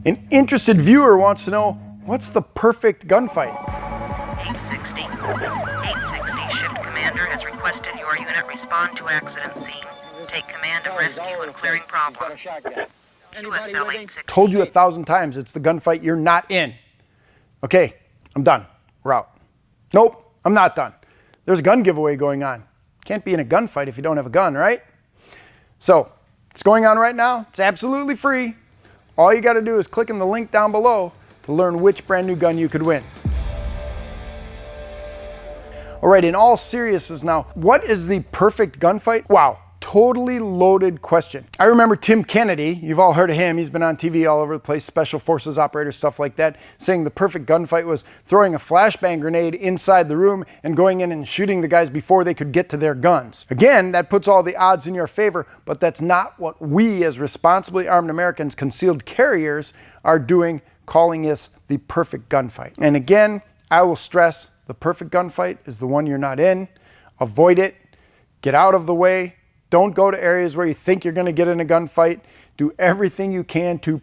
An interested viewer wants to know, what's the perfect gunfight? 860. 860, shift commander has requested your unit respond to accident scene. Take command of rescue and clearing problem. USL 860. Told you 1,000 times, it's the gunfight you're not in. Okay, I'm done. We're out. Nope, I'm not done. There's a gun giveaway going on. Can't be in a gunfight if you don't have a gun, right? So, it's going on right now. It's absolutely free. All you got to do is click on the link down below to learn which brand new gun you could win. All right, in all seriousness now, what is the perfect gunfight? Wow, totally loaded question. I remember Tim Kennedy, you've all heard of him, he's been on TV all over the place, special forces operators, stuff like that, saying the perfect gunfight was throwing a flashbang grenade inside the room and going in and shooting the guys before they could get to their guns. Again, that puts all the odds in your favor, but that's not what we as responsibly armed Americans, concealed carriers, are doing, calling this the perfect gunfight. And again, I will stress, the perfect gunfight is the one you're not in. Avoid it. Get out of the way. Don't go to areas where you think you're going to get in a gunfight. Do everything you can to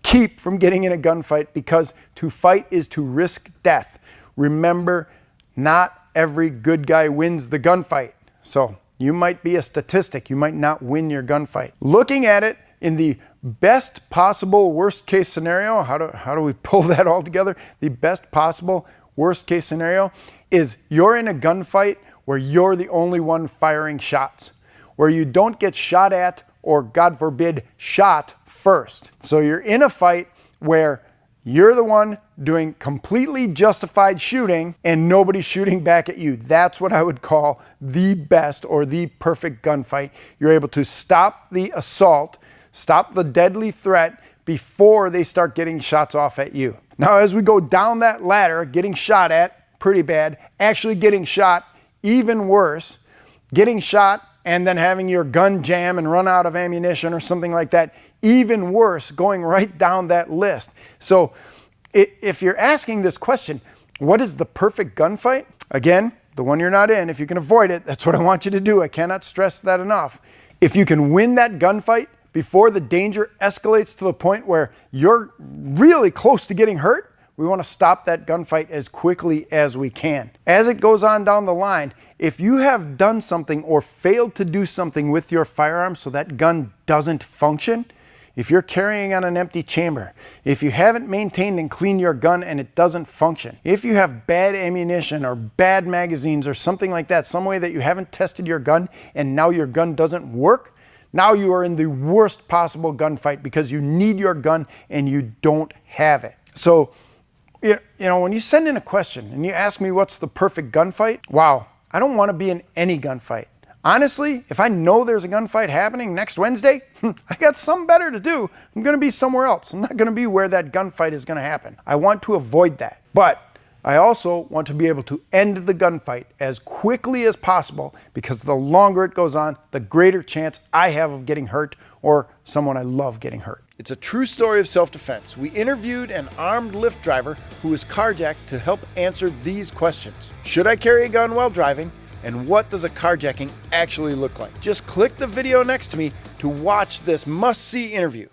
keep from getting in a gunfight, because to fight is to risk death. Remember, not every good guy wins the gunfight. So you might be a statistic. You might not win your gunfight. Looking at it in the best possible worst case scenario, how do we pull that all together? The best possible worst case scenario is you're in a gunfight where you're the only one firing shots, where you don't get shot at or, God forbid, shot first. So you're in a fight where you're the one doing completely justified shooting and nobody's shooting back at you. That's what I would call the best or the perfect gunfight. You're able to stop the assault, stop the deadly threat before they start getting shots off at you. Now, as we go down that ladder, getting shot at, pretty bad, actually getting shot, even worse, getting shot and then having your gun jam and run out of ammunition or something like that, even worse, going right down that list. So if you're asking this question, what is the perfect gunfight? Again, the one you're not in, if you can avoid it, that's what I want you to do. I cannot stress that enough. If you can win that gunfight before the danger escalates to the point where you're really close to getting hurt, we want to stop that gunfight as quickly as we can. As it goes on down the line, if you have done something or failed to do something with your firearm so that gun doesn't function, if you're carrying on an empty chamber, if you haven't maintained and cleaned your gun and it doesn't function, if you have bad ammunition or bad magazines or something like that, some way that you haven't tested your gun and now your gun doesn't work, now you are in the worst possible gunfight because you need your gun and you don't have it. So, you know, when you send in a question and you ask me what's the perfect gunfight, wow, I don't want to be in any gunfight. Honestly, if I know there's a gunfight happening next Wednesday, I got something better to do. I'm going to be somewhere else. I'm not going to be where that gunfight is going to happen. I want to avoid that. But I also want to be able to end the gunfight as quickly as possible, because the longer it goes on, the greater chance I have of getting hurt or someone I love getting hurt. It's a true story of self-defense. We interviewed an armed Lyft driver who was carjacked to help answer these questions. Should I carry a gun while driving? And what does a carjacking actually look like? Just click the video next to me to watch this must-see interview.